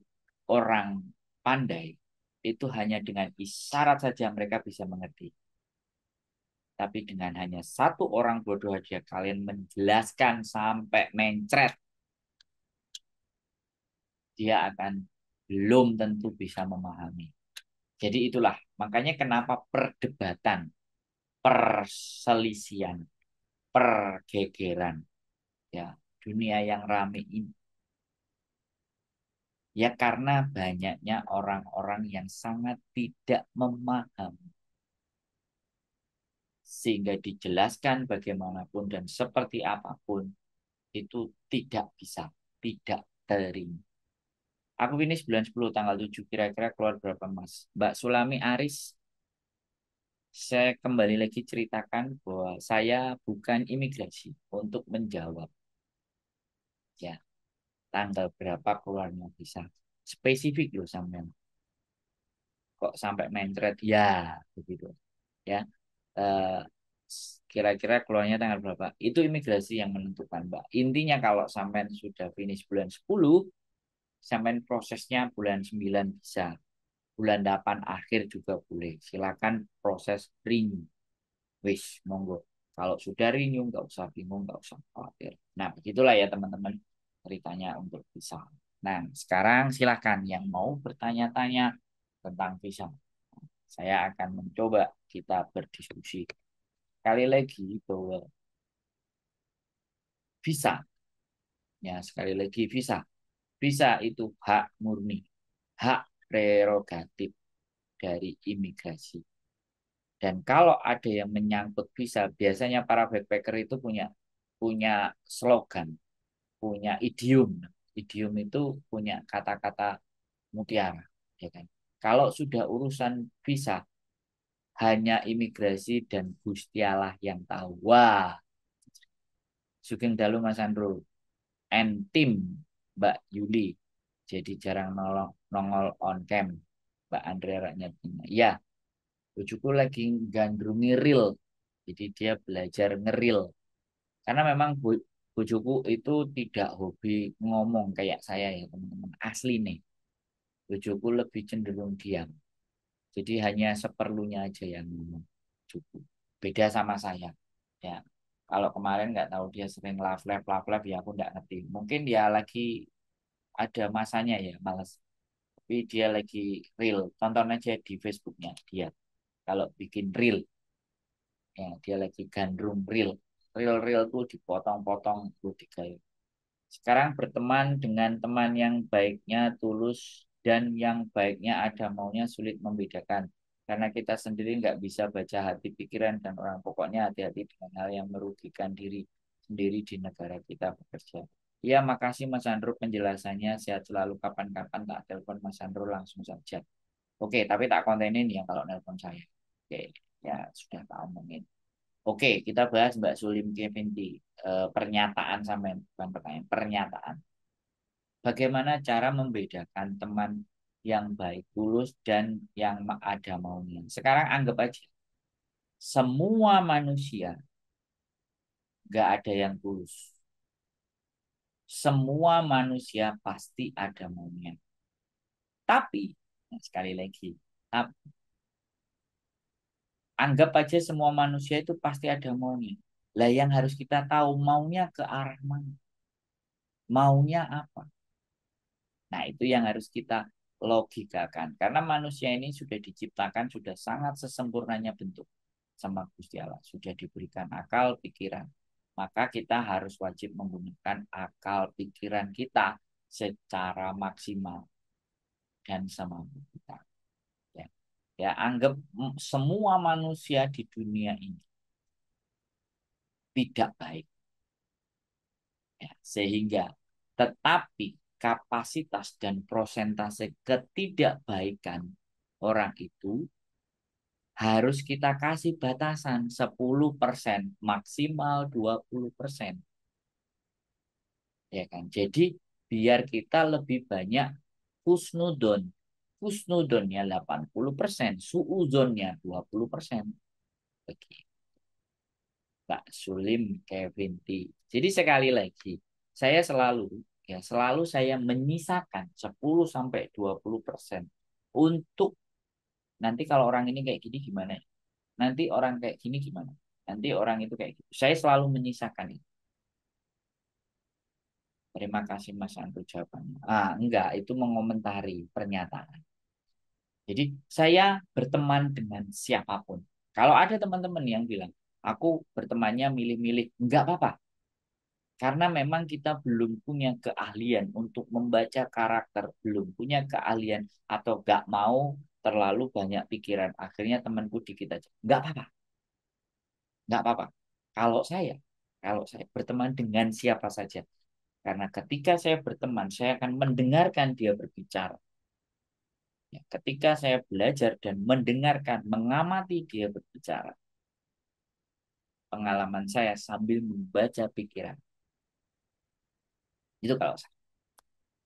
orang pandai itu hanya dengan isyarat saja mereka bisa mengerti. Tapi dengan hanya 1 orang bodoh aja kalian menjelaskan sampai mencret, dia akan belum tentu bisa memahami. Jadi itulah makanya kenapa perdebatan, perselisihan, pergegeran, ya dunia yang ramai ini. Ya karena banyaknya orang-orang yang sangat tidak memahami. Sehingga dijelaskan bagaimanapun dan seperti apapun, itu tidak bisa, tidak terima. Aku finish bulan 10 tanggal 7 kira-kira keluar berapa Mas? Mbak Sulami Aris, saya kembali lagi ceritakan bahwa saya bukan imigrasi untuk menjawab ya tanggal berapa keluarnya bisa. Spesifik loh sampai kok sampai mencret ya begitu ya. Eh, Kira-kira keluarnya tanggal berapa? Itu imigrasi yang menentukan, Mbak. Intinya kalau sampai sudah finish bulan 10, sampai prosesnya bulan 9 bisa. Bulan 8 akhir juga boleh. Silakan proses renew. Wis, monggo. Kalau sudah renew, nggak usah bingung, nggak usah khawatir. Nah, begitulah ya teman-teman ceritanya untuk visa. Nah, sekarang silakan yang mau bertanya-tanya tentang visa. Saya akan mencoba kita berdiskusi. Sekali lagi bahwa visa, ya sekali lagi visa. Visa itu hak murni, hak prerogatif dari imigrasi. Dan kalau ada yang menyangkut visa, biasanya para backpacker itu punya punya slogan, punya idiom. Idiom itu punya kata-kata mutiara, ya kan? Kalau sudah urusan visa, hanya imigrasi dan Gusti Allah yang tahu. Wah, Sugeng Dalu Mas Andro, and tim Mbak Yuli. Jadi jarang nongol on cam. Mbak Andrea Raknyatina. Ya, bujuku lagi gandrungi reel. Jadi dia belajar ngeril. Karena memang bujuku itu tidak hobi ngomong kayak saya ya teman-teman. Asli nih. Bujuku lebih cenderung diam. Jadi hanya seperlunya aja yang ngomong. Cukup. Beda sama saya. Ya. Kalau kemarin nggak tahu dia sering love live ya aku nggak ngerti. Mungkin dia lagi ada masanya ya males. Tapi dia lagi real. Tonton aja di Facebooknya dia. Kalau bikin reel, ya dia lagi gandrung reel. Reel tuh dipotong-potong tuh digaya. Sekarang berteman dengan teman yang baiknya tulus dan yang baiknya ada maunya sulit membedakan. Karena kita sendiri nggak bisa baca hati pikiran dan orang. Pokoknya hati-hati dengan hal yang merugikan diri sendiri di negara kita bekerja. Iya, makasih Mas Andro penjelasannya. Sehat selalu kapan-kapan tak telepon Mas Andro langsung saja. Oke, tapi tak kontenin ya kalau nelpon saya. Oke, ya sudah tak omongin. Oke, kita bahas Mbak Sulim Kevinti. Pernyataan sampai bukan pertanyaan, pernyataan. Bagaimana cara membedakan teman yang baik tulus dan yang ada maunya? Sekarang anggap aja semua manusia nggak ada yang tulus. Semua manusia pasti ada maunya. Tapi, nah sekali lagi, anggap aja semua manusia itu pasti ada maunya. Lah yang harus kita tahu maunya ke arah mana? Maunya apa? Nah, itu yang harus kita logikakan. Karena manusia ini sudah diciptakan, sudah sangat sesempurnanya bentuk sama Gusti Allah. Sudah diberikan akal, pikiran. Maka kita harus wajib menggunakan akal pikiran kita secara maksimal dan semampu kita. Ya, ya anggap semua manusia di dunia ini tidak baik. Ya, sehingga tetapi kapasitas dan prosentase ketidakbaikan orang itu harus kita kasih batasan 10%, maksimal 20%. ya kan? Jadi biar kita lebih banyak husnudon. Husnudonnya 80%, suuzonnya 20%. Begitu, Pak Sulim Kevin T. Jadi sekali lagi, saya selalu saya menyisakan 10 sampai 20% untuk nanti kalau orang ini kayak gini gimana? Nanti orang kayak gini gimana? Nanti orang itu kayak gitu. Saya selalu menyisakan itu. Terima kasih Mas Andrew jawabannya. Ah, enggak, itu mengomentari pernyataan. Jadi saya berteman dengan siapapun. Kalau ada teman-teman yang bilang, aku bertemannya milih-milih, enggak apa-apa. Karena memang kita belum punya keahlian untuk membaca karakter, belum punya keahlian atau enggak mau terlalu banyak pikiran. Akhirnya temanku dikit aja. Enggak apa-apa, enggak apa-apa. Kalau saya, kalau saya berteman dengan siapa saja. Karena ketika saya berteman, saya akan mendengarkan dia berbicara. Ya, ketika saya belajar dan mendengarkan, mengamati dia berbicara, pengalaman saya sambil membaca pikiran. Itu kalau saya.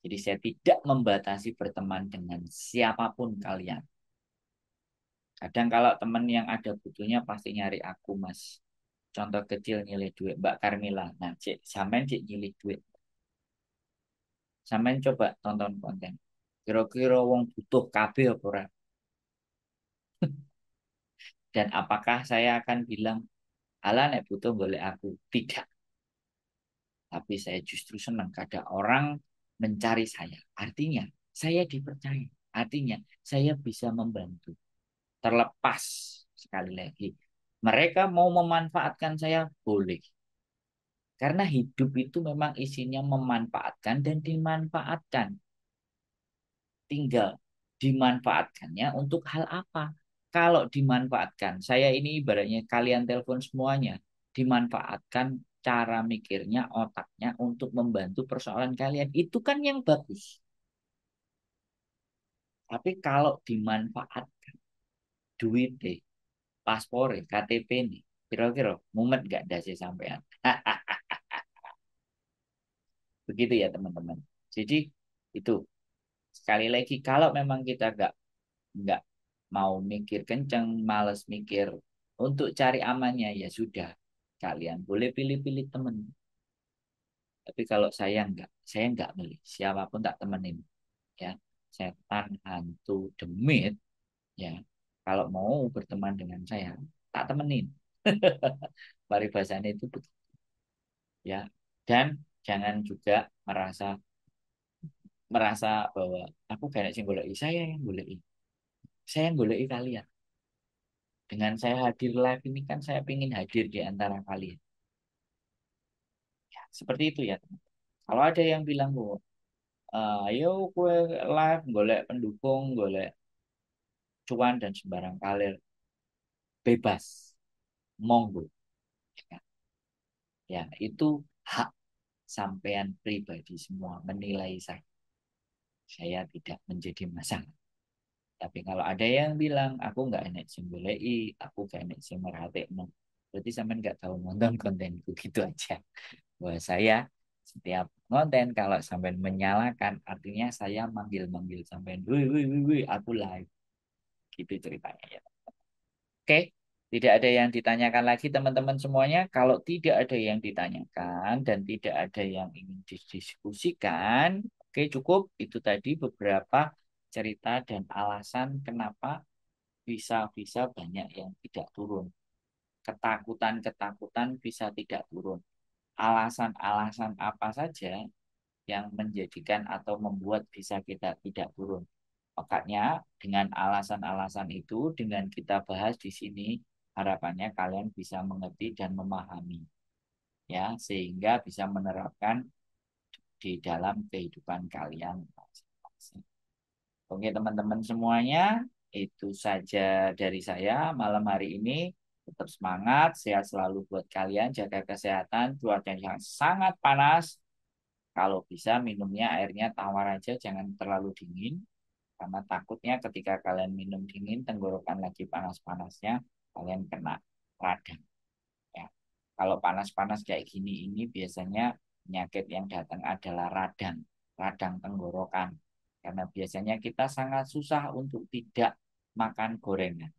Jadi saya tidak membatasi berteman dengan siapapun kalian. Kadang kalau teman yang ada butuhnya pasti nyari aku, Mas. Contoh kecil nyilih duit Mbak Carmila. Nah, cek, sampean cek nyilih duit. Sampean coba tonton konten. Kira-kira wong butuh kabeh apa ora? Dan apakah saya akan bilang, "Alah nek butuh boleh aku." Tidak. Tapi saya justru senang kada orang mencari saya. Artinya saya dipercaya. Artinya saya bisa membantu. Terlepas sekali lagi. Mereka mau memanfaatkan saya boleh. Karena hidup itu memang isinya memanfaatkan dan dimanfaatkan. Tinggal dimanfaatkannya untuk hal apa? Kalau dimanfaatkan, saya ini ibaratnya kalian telepon semuanya, dimanfaatkan cara mikirnya, otaknya untuk membantu persoalan kalian. Itu kan yang bagus. Tapi kalau dimanfaatkan, duit deh, paspor, KTP nih, kira-kira mumet gak dasi sampean? Begitu ya teman-teman. Jadi itu sekali lagi kalau memang kita nggak mau mikir kenceng, males mikir untuk cari amannya ya sudah. Kalian boleh pilih-pilih temen. Tapi kalau saya nggak milih. Siapapun tak temenin. Ya, setan, hantu, demit, ya. Kalau mau berteman dengan saya, tak temenin. Paribasannya itu begitu, ya. Dan jangan juga merasa merasa bahwa aku gak sing goleki, saya yang goleki. Saya yang goleki kalian. Dengan saya hadir live ini kan saya ingin hadir di antara kalian. Ya, seperti itu ya, teman. Kalau ada yang bilang bahwa ayo kue live golek pendukung, golek cuan dan sembarang kalir, bebas, monggo. Ya, ya, itu hak sampean pribadi semua menilai saya. Saya tidak menjadi masalah. Tapi kalau ada yang bilang aku nggak enak sing goleki, aku nggak enak sing merhatekno, berarti sampean nggak tahu nonton kontenku gitu aja. Bahwa saya setiap konten kalau sampai menyalakan artinya saya manggil-manggil sampai wih wih wih wih aku live gitu ceritanya ya. Oke, tidak ada yang ditanyakan lagi teman-teman semuanya. Kalau tidak ada yang ditanyakan dan tidak ada yang ingin didiskusikan, oke cukup itu tadi beberapa cerita dan alasan kenapa bisa-bisa banyak yang tidak turun. Ketakutan-ketakutan bisa tidak turun. Alasan-alasan apa saja yang menjadikan atau membuat bisa kita tidak turun. Makanya dengan alasan-alasan itu, dengan kita bahas di sini, harapannya kalian bisa mengerti dan memahami, ya, sehingga bisa menerapkan di dalam kehidupan kalian masing-masing. Oke, teman-teman semuanya, itu saja dari saya malam hari ini. Tetap semangat, sehat selalu buat kalian, jaga kesehatan, cuaca yang sangat panas. Kalau bisa minumnya airnya tawar aja, jangan terlalu dingin. Karena takutnya ketika kalian minum dingin, tenggorokan lagi panas-panasnya, kalian kena radang. Ya. Kalau panas-panas kayak gini ini biasanya Penyakit yang datang adalah radang tenggorokan. Karena biasanya kita sangat susah untuk tidak makan gorengan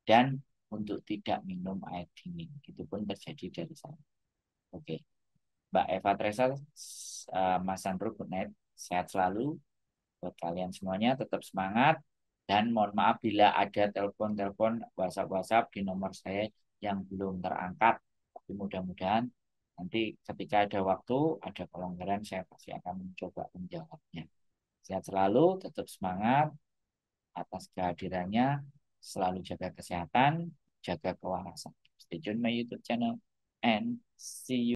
dan untuk tidak minum air dingin. Itu pun terjadi dari saya. Oke, Mbak Eva Tresa, Mas Sandro, good night. Sehat selalu buat kalian semuanya, tetap semangat. Dan mohon maaf bila ada telepon-telepon, WhatsApp-WhatsApp di nomor saya yang belum terangkat. Tapi mudah-mudahan nanti ketika ada waktu, ada kelonggaran, saya pasti akan mencoba menjawabnya. Sehat selalu, tetap semangat atas kehadirannya, selalu jaga kesehatan, jaga kewarasan. Stay tune my YouTube channel and see you.